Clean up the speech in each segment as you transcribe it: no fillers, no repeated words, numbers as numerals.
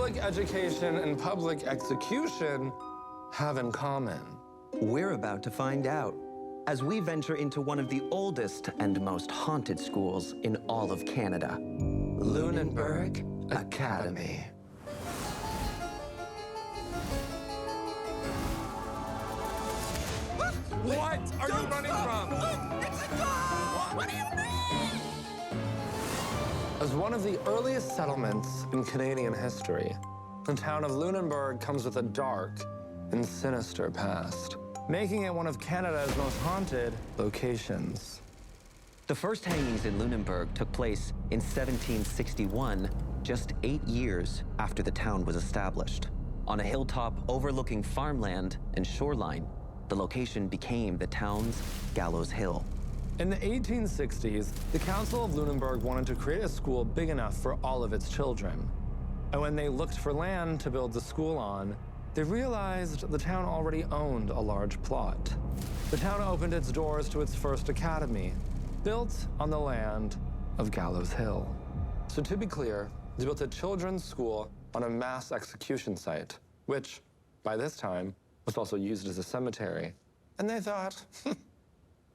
public education and public execution have in common? We're about to find out as we venture into one of the oldest and most haunted schools in all of Canada, Lunenburg Academy. What are you running from? It's a dog! What do you mean? As one of the earliest settlements in Canadian history, the town of Lunenburg comes with a dark and sinister past, making it one of Canada's most haunted locations. The first hangings in Lunenburg took place in 1761, just 8 years after the town was established. On a hilltop overlooking farmland and shoreline, the location became the town's Gallows Hill. In the 1860s, the Council of Lunenburg wanted to create a school big enough for all of its children. And when they looked for land to build the school on, they realized the town already owned a large plot. The town opened its doors to its first academy, built on the land of Gallows Hill. So to be clear, they built a children's school on a mass execution site, which, by this time, was also used as a cemetery. And they thought,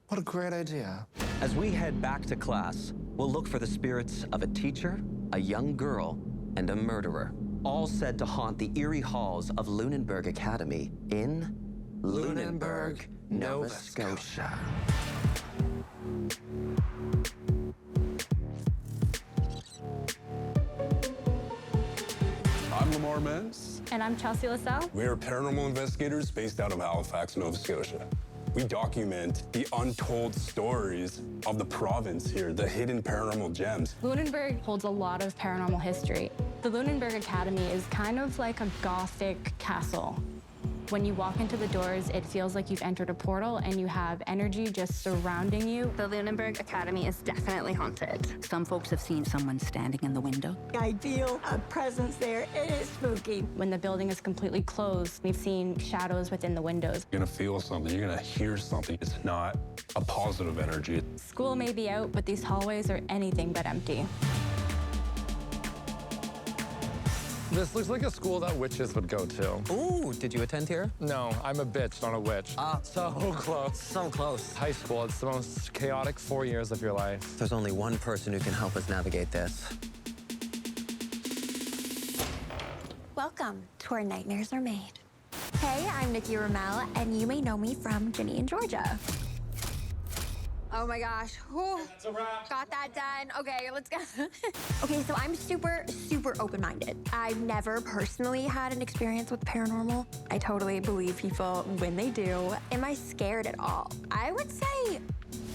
what a great idea. As we head back to class, we'll look for the spirits of a teacher, a young girl, and a murderer, all said to haunt the eerie halls of Lunenburg Academy in Lunenburg, Nova Scotia. I'm Lamar Menz. And I'm Chelsea LaSalle. We are paranormal investigators based out of Halifax, Nova Scotia. We document the untold stories of the province here, the hidden paranormal gems. Lunenburg holds a lot of paranormal history. The Lunenburg Academy is kind of like a Gothic castle. When you walk into the doors, it feels like you've entered a portal and you have energy just surrounding you. The Lunenburg Academy is definitely haunted. Some folks have seen someone standing in the window. I feel a presence there. It is spooky. When the building is completely closed, we've seen shadows within the windows. You're gonna feel something, you're gonna hear something. It's not a positive energy. School may be out, but these hallways are anything but empty. This looks like a school that witches would go to. Ooh, did you attend here? No, I'm a bitch, not a witch. So close. So close. High school, it's the most chaotic 4 years of your life. There's only one person who can help us navigate this. Welcome to Where Nightmares Are Made. Hey, I'm NIKKI ROUMEL, and you may know me from Ginny in Georgia. Oh my gosh. Whew. It's a wrap. Got that done. Okay, let's go. Okay, so I'm super open-minded. I've never personally had an experience with paranormal. I totally believe people when they do. Am I scared at all? I would say,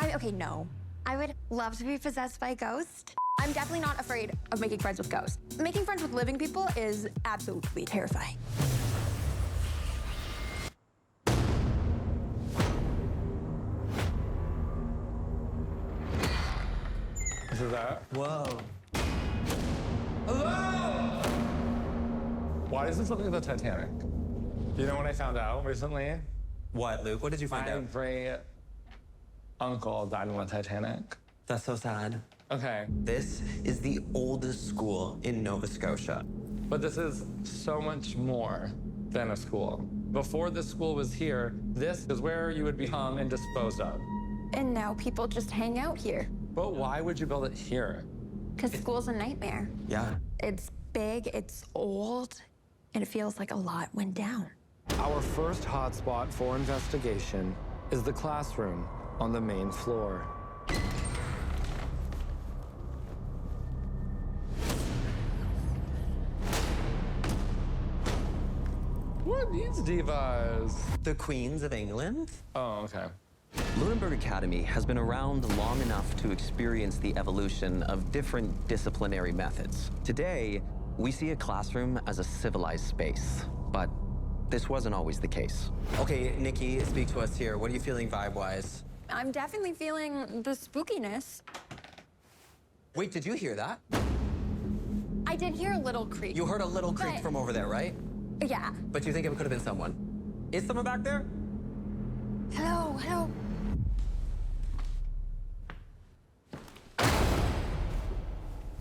okay, no. I would love to be possessed by a ghost. I'm definitely not afraid of making friends with ghosts. Making friends with living people is absolutely terrifying. Is that? Whoa. Hello! Why does this look like the Titanic? You know what I found out recently? What, Luke? What did you find My out? great uncle died on the Titanic. That's so sad. Okay, This is the oldest school in Nova Scotia. but this is so much more than a school. Before this school was here, this is where you would be hung and disposed of. And now people just hang out here. But why would you build it here? Because school's a nightmare. Yeah. It's big, it's old, and it feels like a lot went down. Our first hotspot for investigation is the classroom on the main floor. What are these divas? The Queens of England? Oh, okay. Lunenburg Academy has been around long enough to experience the evolution of different disciplinary methods. Today, we see a classroom as a civilized space, but this wasn't always the case. Okay, Nikki, speak to us here. What are you feeling vibe-wise? I'm definitely feeling the spookiness. Wait, did you hear that? I did hear a little creak. You heard a little creak But- from over there, right? Yeah. But you think it could have been someone. Is someone back there? Hello, hello.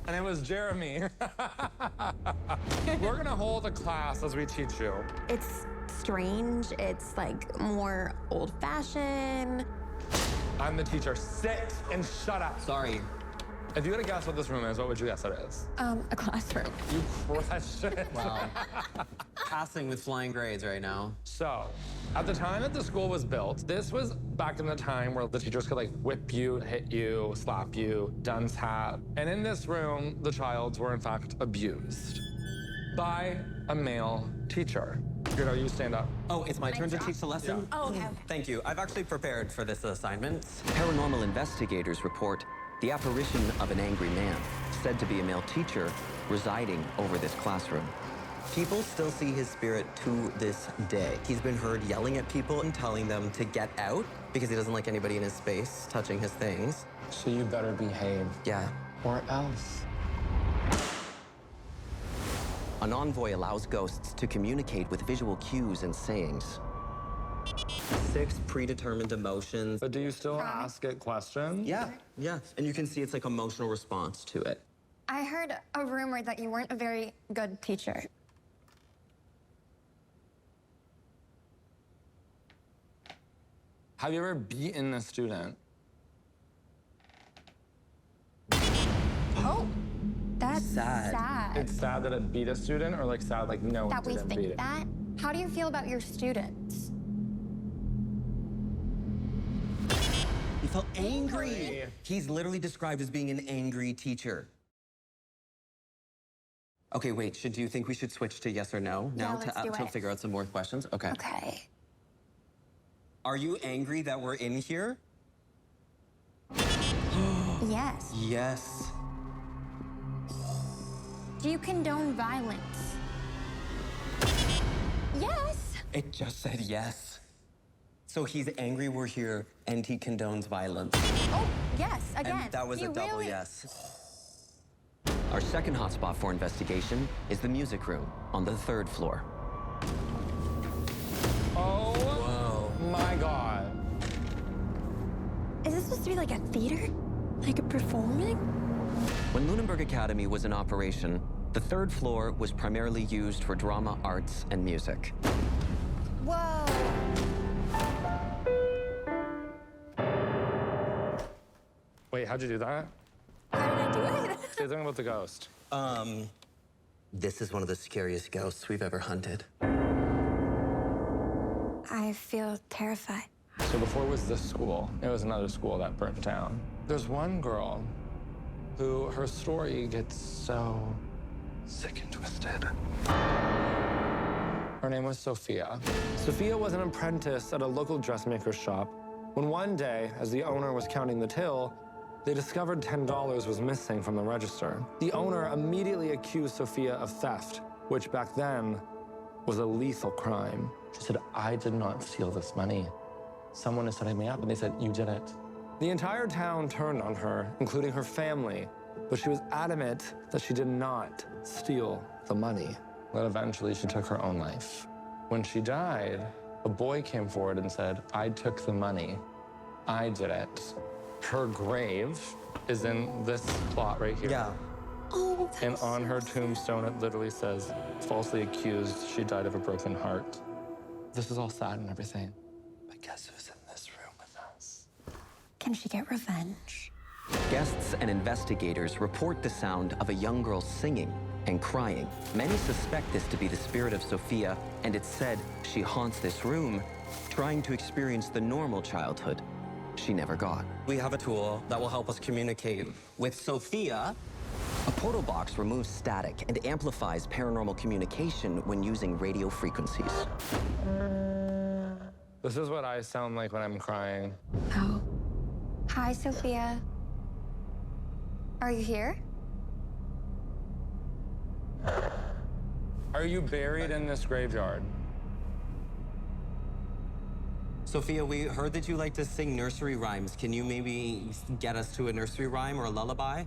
And it was Jeremy. We're gonna hold a class as we teach you. It's strange. It's like more old-fashioned. I'm the teacher. Sit and shut up. Sorry. If you had to guess what this room is, what would you guess it is? A classroom. You crushed it. Wow. Passing with flying grades right now. So, at the time that the school was built, this was back in the time where the teachers could like whip you, hit you, slap you, dunce hat. And in this room, the childs were in fact abused by a male teacher. Good, you stand up. Oh, it's my turn to teach the lesson? Oh, okay. Thank you. I've actually prepared for this assignment. Paranormal investigators report the apparition of an angry man, said to be a male teacher, residing over this classroom. People still see his spirit to this day. He's been heard yelling at people and telling them to get out because he doesn't like anybody in his space touching his things. So you better behave. Yeah. Or else. An envoy allows ghosts to communicate with visual cues and sayings. 6 predetermined emotions. But do you still ask it questions? Yeah. And you can see it's like emotional response to it. I heard a rumor that you weren't a very good teacher. Have you ever beaten a student? Oh, that's Sad. sad. It's sad that it beat a student, or like sad like no one That we didn't beat think it? that. How do you feel about your students? He felt angry. He's literally described as being an angry teacher. Okay, wait, do you think we should switch to yes or no now let's do to it. figure out some more questions? Okay. Okay. Are you angry that we're in here? Yes. Yes. Do you condone violence? Yes. It just said yes. So he's angry we're here and he condones violence. Oh, yes. Again. And that was You a double really... yes. Our second hotspot for investigation is the music room on the 3rd floor. Oh my God. Is this supposed to be like a theater? Like a performing? When Lunenburg Academy was in operation, the 3rd floor was primarily used for drama, arts, and music. Whoa. Wait, how'd you do that? How did I do it? Say something about the ghost. This is one of the scariest ghosts we've ever hunted. I feel terrified. So before it was this school, it was another school that burnt down. There's one girl who her story gets so sick and twisted. Her name was Sophia. Sophia was an apprentice at a local dressmaker's shop when one day, as the owner was counting the till, they discovered $10 was missing from the register. The owner immediately accused Sophia of theft, which back then was a lethal crime. She said, "I did not steal this money. Someone is setting me up," and they said, "You did it." The entire town turned on her, including her family, but she was adamant that she did not steal the money. But eventually she took her own life. When she died, a boy came forward and said, "I took the money. I did it." Her grave is in this plot right here. Yeah. Oh, And on her tombstone, it literally says, "Falsely accused, she died of a broken heart." This is all sad and everything. But guess who's in this room with us? can she get revenge? Guests and investigators report the sound of a young girl singing and crying. Many suspect this to be the spirit of Sophia, and it's said she haunts this room, trying to experience the normal childhood she never got. We have a tool that will help us communicate with Sophia. A portal box removes static and amplifies paranormal communication when using radio frequencies. This is what I sound like when I'm crying. Oh. Hi, Sophia. Are you here? Are you buried in this graveyard? Sophia, we heard that you like to sing nursery rhymes. Can you maybe get us to a nursery rhyme or a lullaby?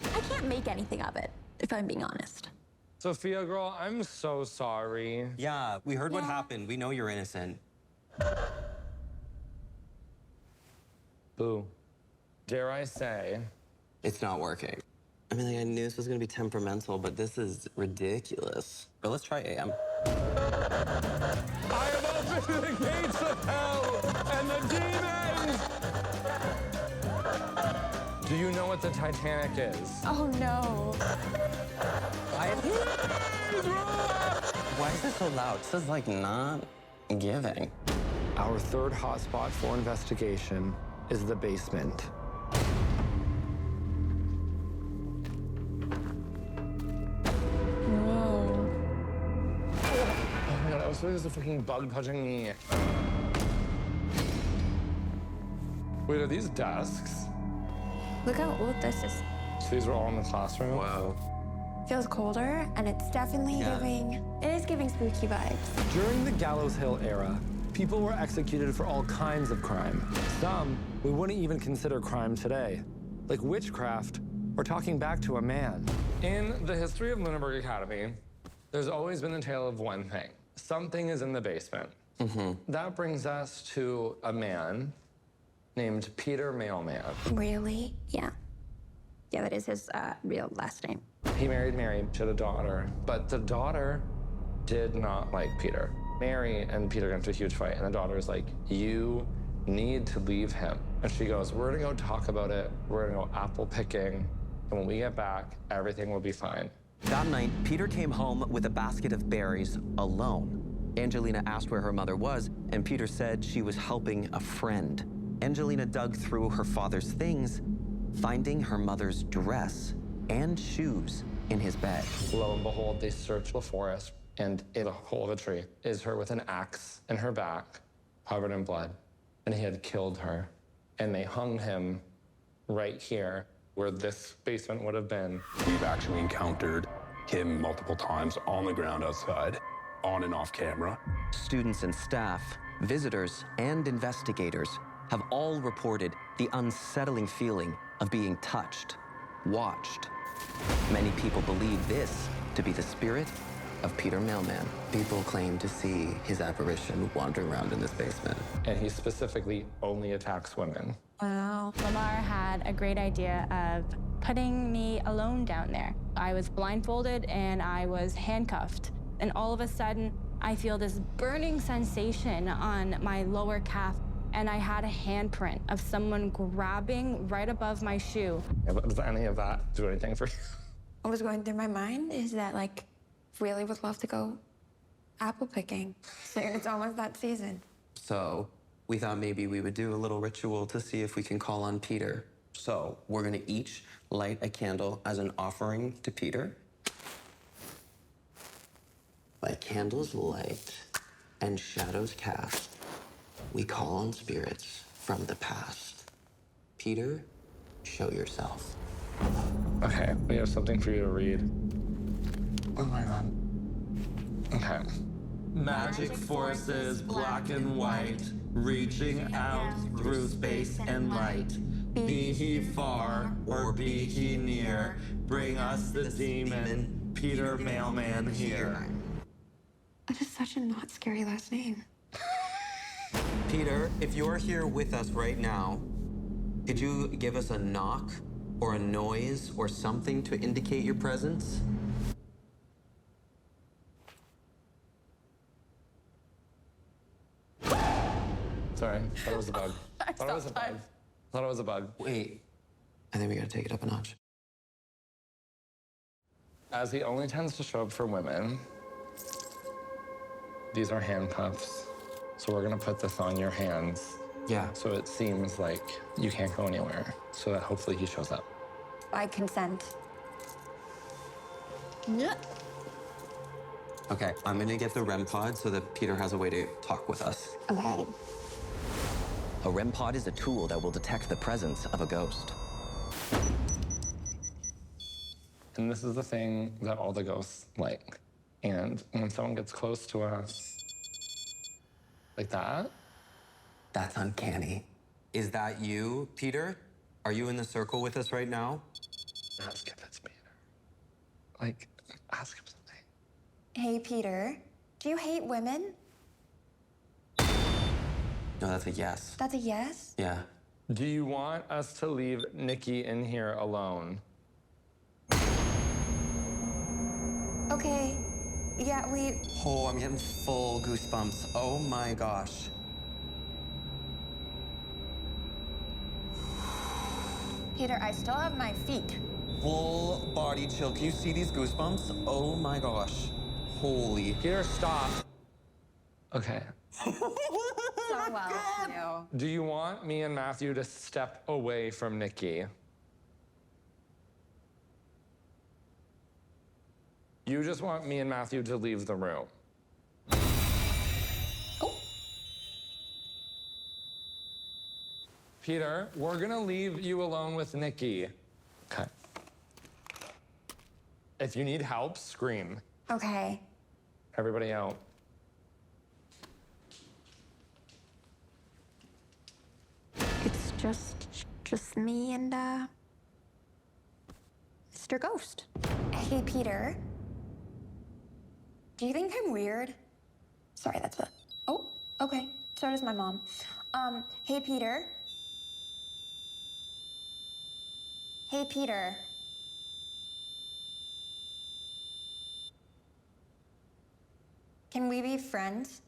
I can't make anything of it, if I'm being honest. Sophia, girl, I'm so sorry. Yeah, we heard what happened. We know you're innocent. Boo. Dare I say, It's not working. I mean, like, I knew this was gonna be temperamental, but this is ridiculous. But let's try AM. I have opened the gates of hell and the demons! Do you know what the Titanic is? Oh no. Why is this so loud? This is like not giving. Our third hotspot for investigation is the basement. Whoa. Oh my god, I was feeling there's a freaking bug touching me. Wait, are these desks? Look how old this is. So these were all in the classroom? Wow. Feels colder, and it's definitely giving spooky vibes. During the Gallows Hill era, people were executed for all kinds of crime. Some we wouldn't even consider crime today, like witchcraft or talking back to a man. In the history of Lunenburg Academy, there's always been the tale of one thing. Something is in the basement. That brings us to a man named Peter Mailman. Really? Yeah. Yeah, that is his real last name. He married Mary, she had a daughter, but the daughter did not like Peter. Mary and Peter got into a huge fight, and the daughter's like, you need to leave him. And she goes, we're gonna go talk about it, we're gonna go apple picking, and when we get back, everything will be fine. That night, Peter came home with a basket of berries alone. Angelina asked where her mother was, and Peter said she was helping a friend. Angelina dug through her father's things, finding her mother's dress and shoes in his bag. Lo and behold, they search the forest, and in a hole of a tree is her with an axe in her back, covered in blood. And he had killed her. And they hung him right here, where this basement would have been. We've actually encountered him multiple times on the ground outside, on and off camera. Students and staff, visitors, and investigators have all reported the unsettling feeling of being touched, watched. Many people believe this to be the spirit of Peter Mailman. People claim to see his apparition wandering around in this basement. And he specifically only attacks women. Wow. Lamar had a great idea of putting me alone down there. I was blindfolded and I was handcuffed. And all of a sudden, I feel this burning sensation on my lower calf. And I had a handprint of someone grabbing right above my shoe. Does any of that do anything for you? What was going through my mind is that, like, really would love to go apple picking. So it's almost that season. So we thought maybe we would do a little ritual to see if we can call on Peter. So we're gonna each light a candle as an offering to Peter. Like candles light and shadows cast, we call on spirits from the past. Peter, show yourself. Okay, we have something for you to read. Oh my god. Okay. Magic forces, black and white, reaching out through space and light. Be he far or be he near, bring us the demon, Peter Mailman here. That is such a not scary last name. Peter, if you're here with us right now, could you give us a knock or a noise or something to indicate your presence? Sorry, thought it was a bug. Thought it was a bug. Thought it was a bug. Wait, I think we gotta take it up a notch. As he only tends to show up for women, these are handcuffs. So we're gonna put this on your hands. Yeah. So it seems like you can't go anywhere. So that hopefully he shows up. I consent. Okay, I'm gonna get the REM pod so that Peter has a way to talk with us. Okay. A REM pod is a tool that will detect the presence of a ghost. And this is the thing that all the ghosts like. And when someone gets close to us, like that. That's uncanny. Is that you, Peter? Are you in the circle with us right now? Ask if it's Peter. Like, ask him something. Hey, Peter, do you hate women? No, that's a yes. That's a yes? Yeah. Do you want us to leave Nikki in here alone? Okay. Yeah, we... Oh, I'm getting full goosebumps. Oh my gosh. Peter, I still have my feet. Full body chill. Can you see these goosebumps? Oh my gosh. Holy. Peter, stop. Okay. So well, too. Do you want me and Matthew to step away from Nikki? You just want me and Matthew to leave the room. Oh. Peter, we're gonna leave you alone with Nikki. Okay. If you need help, scream. Okay. Everybody out. It's just me and, Mr. Ghost. Hey, Peter. Do you think I'm weird? Sorry, that's what... Oh, okay. So does my mom. Hey, Peter. Hey, Peter. Can we be friends?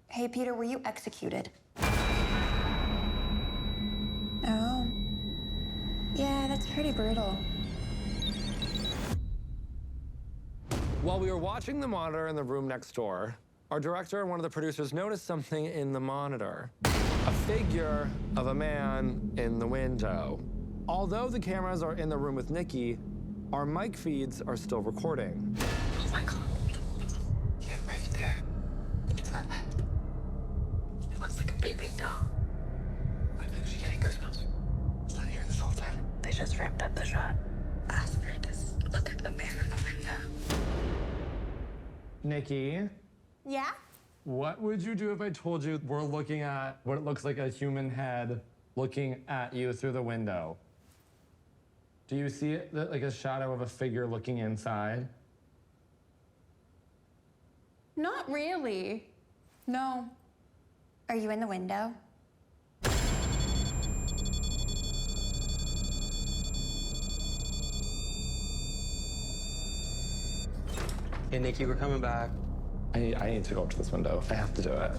Hey, Peter, were you executed? Oh. Yeah, that's pretty brutal. While we were watching the monitor in the room next door, our director and one of the producers noticed something in the monitor. A figure of a man in the window. Although the cameras are in the room with Nikki, our mic feeds are still recording. Oh my God. Yeah, right there. It's not that. It looks like a baby doll. I'm actually getting goosebumps. It's not here this whole time. They just ramped up the shot. Ask her to look at the man in the window. Nikki, Yeah? what would you do if I told you we're looking at what it looks like a human head looking at you through the window? Do you see it like a shadow of a figure looking inside? Not really. No. Are you in the window? Hey, Nikki, we're coming back. I need to go up to this window. I have to do it.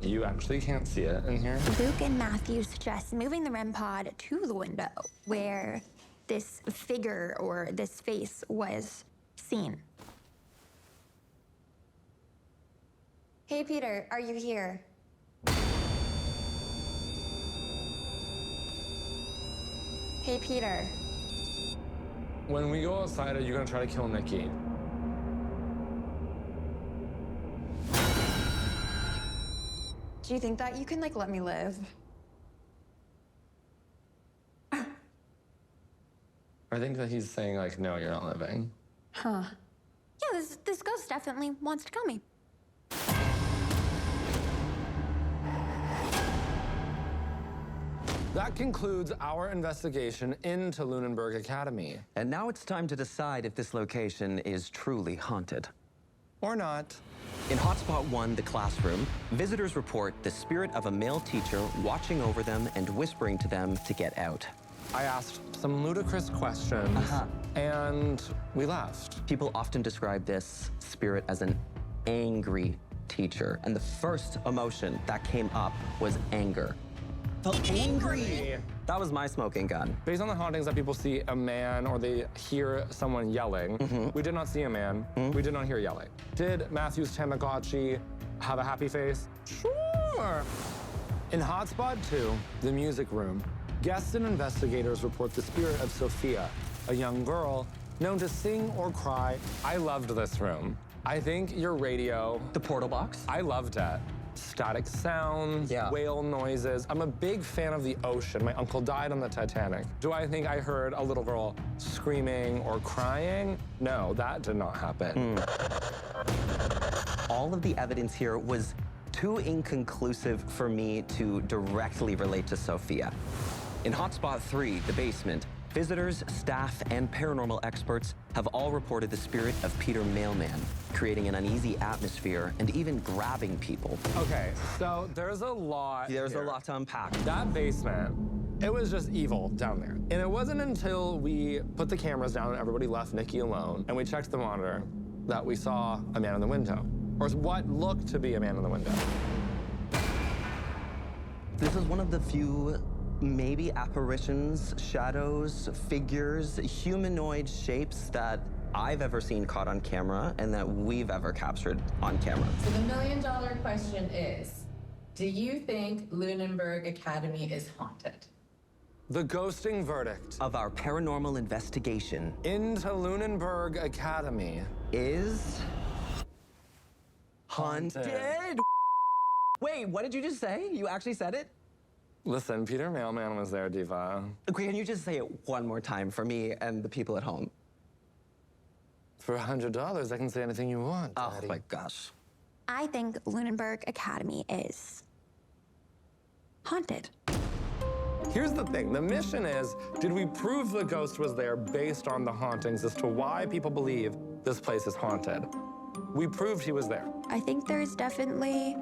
You actually can't see it in here? Luke and Matthew suggest moving the REM pod to the window where this figure or this face was seen. Hey, Peter, are you here? Hey, Peter. When we go outside, are you gonna try to kill Nikki? Do you think that you can, like, let me live? I think that he's saying, like, no, you're not living. Huh. Yeah, this ghost definitely wants to kill me. That concludes our investigation into Lunenburg Academy. And now it's time to decide if this location is truly haunted. Or not. In Hotspot 1, the classroom, visitors report the spirit of a male teacher watching over them and whispering to them to get out. I asked some ludicrous questions, and we left. People often describe this spirit as an angry teacher, and the first emotion that came up was anger. Felt angry! That was my smoking gun. Based on the hauntings that people see a man or they hear someone yelling, we did not see a man, we did not hear yelling. Did Matthew's Tamagotchi have a happy face? Sure! In Hotspot 2, the music room, guests and investigators report the spirit of Sophia, a young girl known to sing or cry. I loved this room. I think your radio... The portal box? I loved it. Static sounds, whale noises. I'm a big fan of the ocean. My uncle died on the Titanic. Do I think I heard a little girl screaming or crying? No, that did not happen. All of the evidence here was too inconclusive for me to directly relate to Sophia. In Hotspot 3, the basement, Visitors, staff, and paranormal experts have all reported the spirit of Peter Mailman, creating an uneasy atmosphere and even grabbing people. Okay, so there's a lot There's here. a lot to unpack. That basement, it was just evil down there. And it wasn't until we put the cameras down and everybody left Nikki alone and we checked the monitor that we saw a man in the window, or what looked to be a man in the window. This is one of the few maybe apparitions, shadows, figures, humanoid shapes that I've ever seen caught on camera and that we've ever captured on camera. So the million-dollar question is, do you think Lunenburg Academy is haunted? The ghosting verdict Of our paranormal investigation into Lunenburg Academy is haunted. Wait, what did you just say? You actually said it? Listen, Peter Mailman was there, Diva. Okay, can you just say it one more time for me and the people at home? For $100, I can say anything you want, Daddy. Oh my gosh. I think Lunenburg Academy is haunted. Here's the thing, the mission is, did we prove the ghost was there based on the hauntings as to why people believe this place is haunted? We proved he was there. I think there's definitely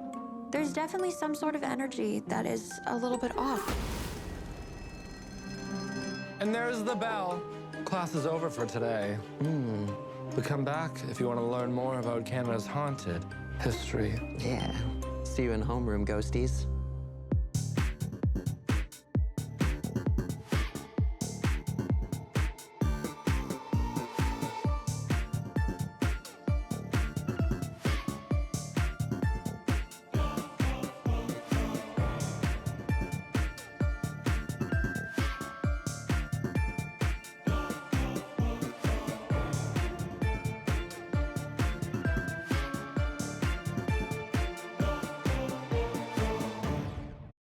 some sort of energy that is a little bit off. And there's the bell. Class is over for today. But come back if you want to learn more about Canada's haunted history. Yeah. See you in homeroom, ghosties.